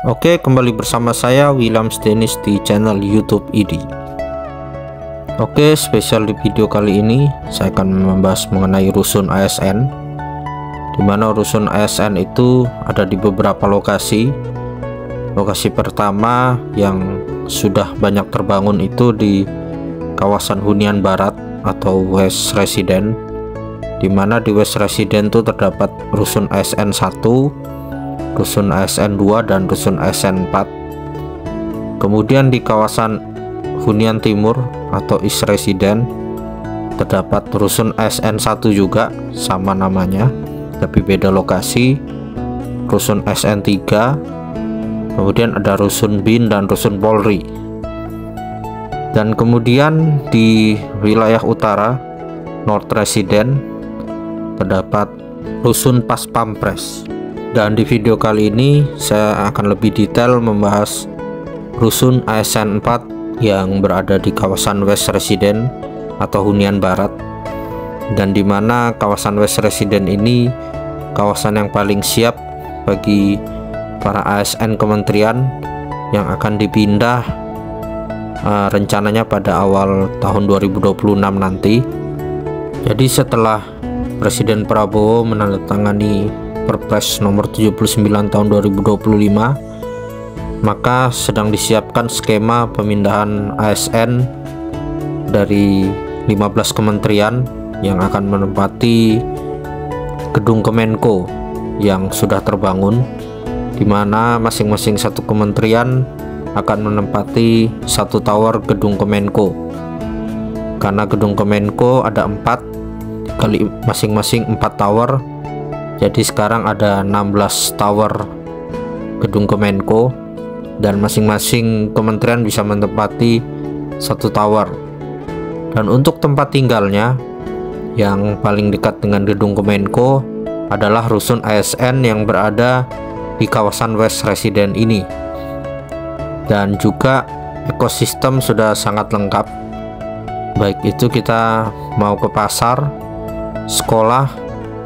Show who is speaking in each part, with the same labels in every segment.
Speaker 1: Oke, kembali bersama saya William Dennis di channel YouTube ID. Oke, spesial di video kali ini saya akan membahas mengenai rusun ASN, di mana rusun ASN itu ada di beberapa lokasi. Lokasi pertama yang sudah banyak terbangun itu di kawasan Hunian Barat atau West Resident, di mana di West Resident itu terdapat rusun ASN 1, rusun ASN 2 dan rusun ASN 4. Kemudian di kawasan Hunian Timur atau East Resident terdapat rusun ASN 1 juga, sama namanya tapi beda lokasi, rusun ASN 3. Kemudian ada rusun BIN dan rusun Polri. Dan kemudian di wilayah utara North Resident terdapat rusun Pas Pampres. Dan di video kali ini saya akan lebih detail membahas rusun ASN 4 yang berada di kawasan West Resident atau Hunian Barat, dan di mana kawasan West Resident ini kawasan yang paling siap bagi para ASN kementerian yang akan dipindah rencananya pada awal tahun 2026 nanti. Jadi setelah Presiden Prabowo menandatangani Perpres nomor 79 tahun 2025, maka sedang disiapkan skema pemindahan ASN dari 15 kementerian yang akan menempati gedung Kemenko yang sudah terbangun, di mana masing-masing satu kementerian akan menempati satu tower gedung Kemenko. Karena gedung Kemenko ada 4 kali masing-masing 4 tower, jadi sekarang ada 16 tower gedung Kemenko, dan masing-masing kementerian bisa menempati satu tower. Dan untuk tempat tinggalnya yang paling dekat dengan gedung Kemenko adalah rusun ASN yang berada di kawasan West Resident ini. Dan juga ekosistem sudah sangat lengkap, baik itu kita mau ke pasar, sekolah,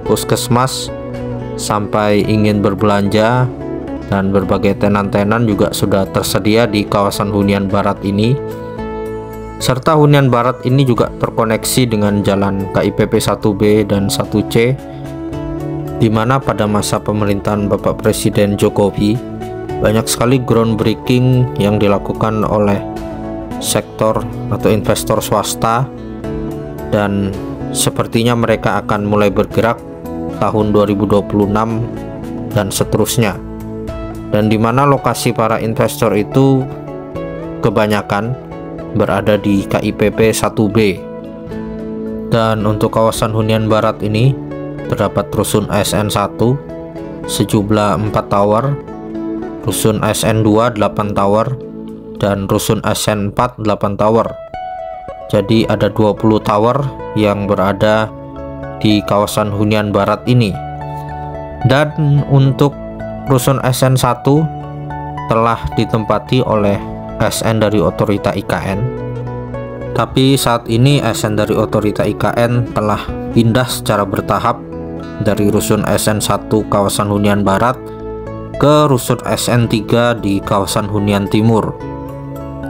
Speaker 1: puskesmas, sampai ingin berbelanja, dan berbagai tenan-tenan juga sudah tersedia di kawasan Hunian Barat ini. Serta Hunian Barat ini juga terkoneksi dengan jalan KIPP 1B dan 1C, di mana pada masa pemerintahan Bapak Presiden Jokowi banyak sekali groundbreaking yang dilakukan oleh sektor atau investor swasta, dan sepertinya mereka akan mulai bergerak tahun 2026 dan seterusnya. Dan di mana lokasi para investor itu kebanyakan berada di KIPP 1B. Dan untuk kawasan Hunian Barat ini terdapat rusun ASN 1 sejumlah 4 tower, rusun ASN 2 8 tower, dan rusun ASN 4 8 tower. Jadi ada 20 tower yang berada di kawasan Hunian Barat ini. Dan untuk rusun ASN 1 telah ditempati oleh ASN dari Otorita IKN. Tapi saat ini ASN dari Otorita IKN telah pindah secara bertahap dari rusun ASN 1 kawasan Hunian Barat ke rusun ASN 3 di kawasan Hunian Timur.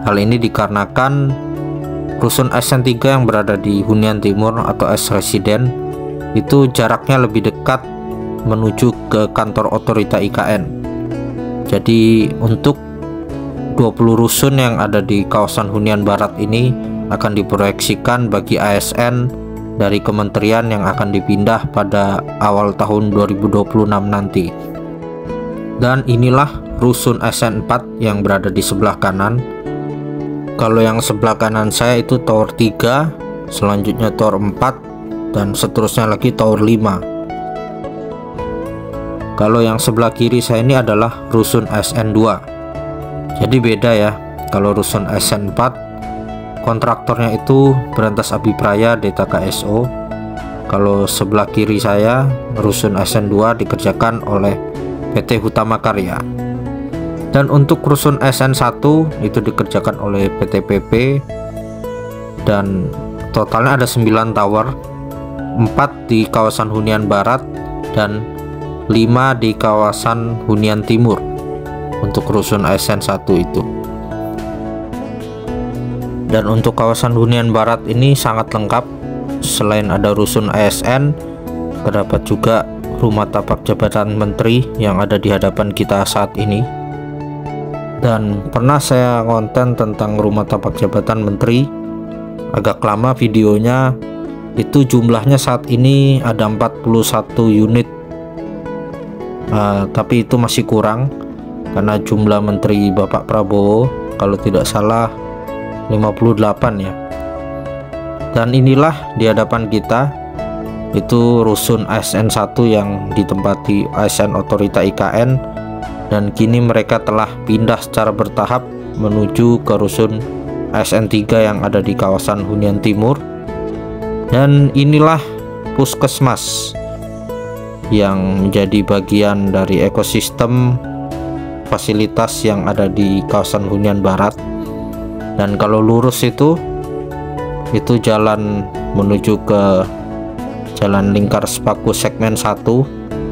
Speaker 1: Hal ini dikarenakan rusun ASN 3 yang berada di Hunian Timur atau S Resident itu jaraknya lebih dekat menuju ke kantor Otorita IKN. Jadi untuk 20 rusun yang ada di kawasan Hunian Barat ini akan diproyeksikan bagi ASN dari kementerian yang akan dipindah pada awal tahun 2026 nanti. Dan inilah rusun ASN 4 yang berada di sebelah kanan. Kalau yang sebelah kanan saya itu tower 3, selanjutnya tower 4, dan seterusnya lagi tower 5. Kalau yang sebelah kiri saya ini adalah rusun ASN 2. Jadi beda ya. Kalau rusun ASN 4 kontraktornya itu Berantas Abipraya Deta KSO. Kalau sebelah kiri saya rusun ASN 2 dikerjakan oleh PT Hutama Karya. Dan untuk rusun ASN 1 itu dikerjakan oleh PT PP, dan totalnya ada 9 tower, 4 di kawasan Hunian Barat dan 5 di kawasan Hunian Timur. untuk rusun ASN 1 itu. Dan untuk kawasan hunian barat ini sangat lengkap. Selain ada rusun ASN, terdapat juga rumah tapak jabatan menteri yang ada di hadapan kita saat ini. Dan pernah saya konten tentang rumah tapak jabatan menteri, agak lama videonya, itu jumlahnya saat ini ada 41 unit. Tapi itu masih kurang karena jumlah menteri Bapak Prabowo kalau tidak salah 58 ya. Dan inilah di hadapan kita itu rusun ASN 1 yang ditempati ASN Otorita IKN, dan kini mereka telah pindah secara bertahap menuju ke rusun ASN 3 yang ada di kawasan hunian timur. Dan inilah puskesmas yang menjadi bagian dari ekosistem fasilitas yang ada di kawasan hunian barat. Dan kalau lurus itu jalan menuju ke jalan lingkar sepaku segmen 1,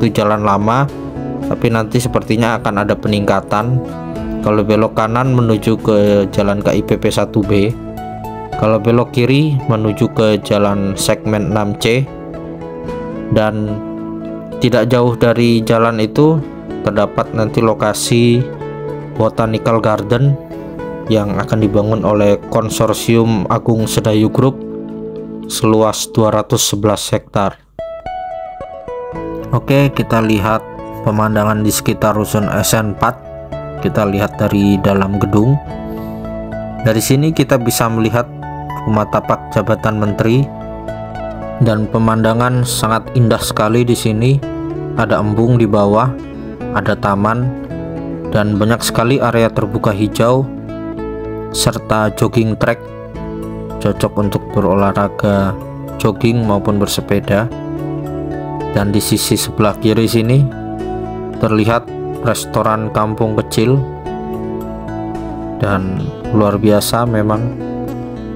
Speaker 1: itu jalan lama, tapi nanti sepertinya akan ada peningkatan. Kalau belok kanan menuju ke jalan KIPP 1B, kalau belok kiri menuju ke jalan segmen 6C, dan tidak jauh dari jalan itu terdapat nanti lokasi Botanical Garden yang akan dibangun oleh konsorsium Agung Sedayu Group seluas 211 hektar. Oke, kita lihat pemandangan di sekitar rusun ASN 4. Kita lihat dari dalam gedung. Dari sini kita bisa melihat rumah tapak jabatan menteri, dan pemandangan sangat indah sekali di sini. Ada embung di bawah, ada taman, dan banyak sekali area terbuka hijau serta jogging track, cocok untuk berolahraga jogging maupun bersepeda. Dan di sisi sebelah kiri sini terlihat restoran kampung kecil, dan luar biasa memang,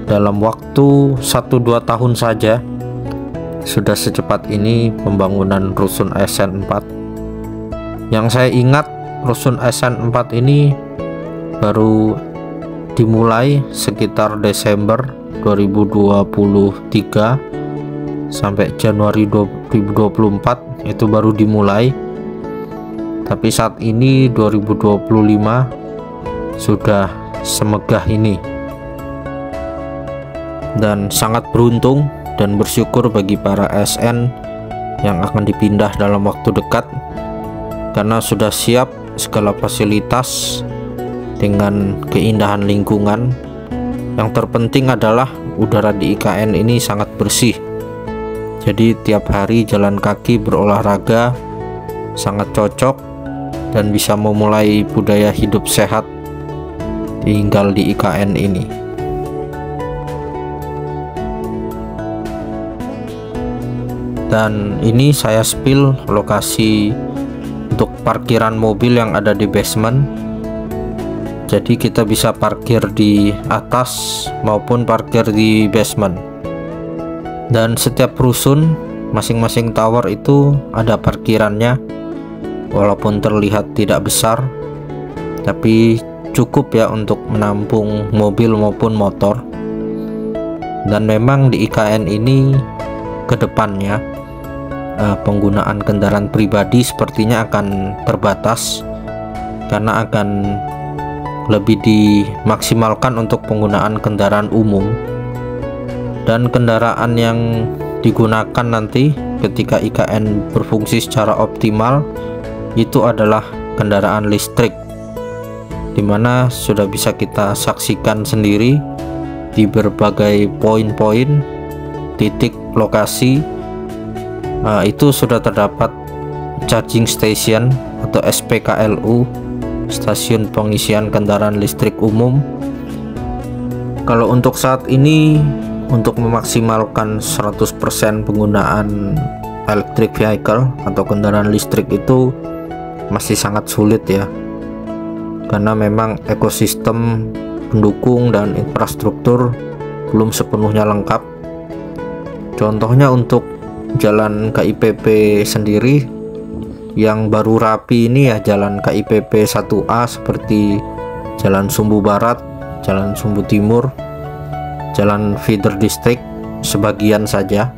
Speaker 1: dalam waktu 1-2 tahun saja sudah secepat ini pembangunan rusun ASN 4. Yang saya ingat, rusun ASN 4 ini baru dimulai sekitar Desember 2023 sampai Januari 2024 itu baru dimulai. Tapi saat ini 2025 sudah semegah ini, dan sangat beruntung dan bersyukur bagi para ASN yang akan dipindah dalam waktu dekat, karena sudah siap segala fasilitas dengan keindahan lingkungan. Yang terpenting adalah udara di IKN ini sangat bersih, jadi tiap hari jalan kaki berolahraga sangat cocok, dan bisa memulai budaya hidup sehat tinggal di IKN ini. Dan ini saya spill lokasi untuk parkiran mobil yang ada di basement. Jadi kita bisa parkir di atas maupun parkir di basement. Dan setiap rusun, masing-masing tower itu ada parkirannya. Walaupun terlihat tidak besar, tapi cukup ya untuk menampung mobil maupun motor. Dan memang di IKN ini ke depannya penggunaan kendaraan pribadi sepertinya akan terbatas, karena akan lebih dimaksimalkan untuk penggunaan kendaraan umum. Dan kendaraan yang digunakan nanti ketika IKN berfungsi secara optimal itu adalah kendaraan listrik, dimana sudah bisa kita saksikan sendiri di berbagai poin-poin titik lokasi. Itu sudah terdapat charging station atau SPKLU, stasiun pengisian kendaraan listrik umum. Kalau untuk saat ini, untuk memaksimalkan 100% penggunaan electric vehicle atau kendaraan listrik itu masih sangat sulit ya, karena memang ekosistem pendukung dan infrastruktur belum sepenuhnya lengkap. Contohnya untuk jalan KIPP sendiri yang baru rapi ini ya jalan KIPP 1A seperti Jalan Sumbu Barat, Jalan Sumbu Timur, Jalan Feeder District sebagian saja.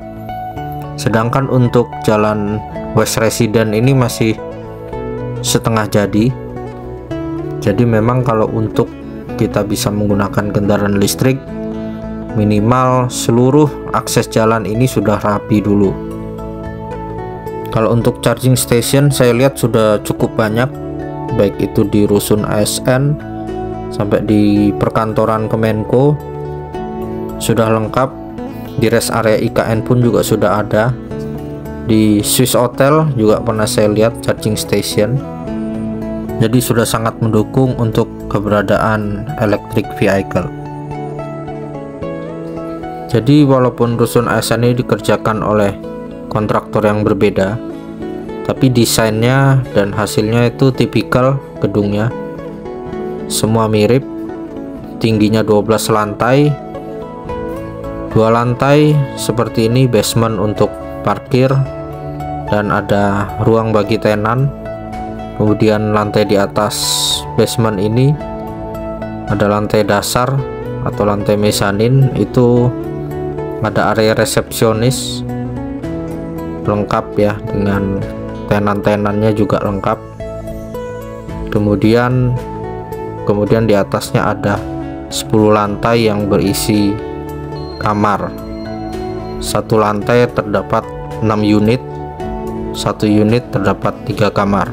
Speaker 1: Sedangkan untuk Jalan West Resident ini masih setengah jadi. Jadi memang kalau untuk kita bisa menggunakan kendaraan listrik, minimal seluruh akses jalan ini sudah rapi dulu. Kalau untuk charging station saya lihat sudah cukup banyak, baik itu di rusun ASN sampai di perkantoran Kemenko sudah lengkap. Di rest area IKN pun juga sudah ada. Di Swiss Hotel juga pernah saya lihat charging station. Jadi sudah sangat mendukung untuk keberadaan electric vehicle. Jadi walaupun rusun ASN ini dikerjakan oleh kontraktor yang berbeda, tapi desainnya dan hasilnya itu tipikal gedungnya. Semua mirip, tingginya 12 lantai, 2 lantai seperti ini basement untuk parkir dan ada ruang bagi tenan. Kemudian lantai di atas basement ini ada lantai dasar atau lantai mezanin, itu ada area resepsionis lengkap ya, dengan tenan-tenannya juga lengkap. Kemudian di atasnya ada 10 lantai yang berisi kamar. Satu lantai terdapat 6 unit, satu unit terdapat 3 kamar.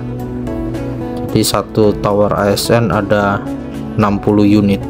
Speaker 1: Di satu tower ASN ada 60 unit.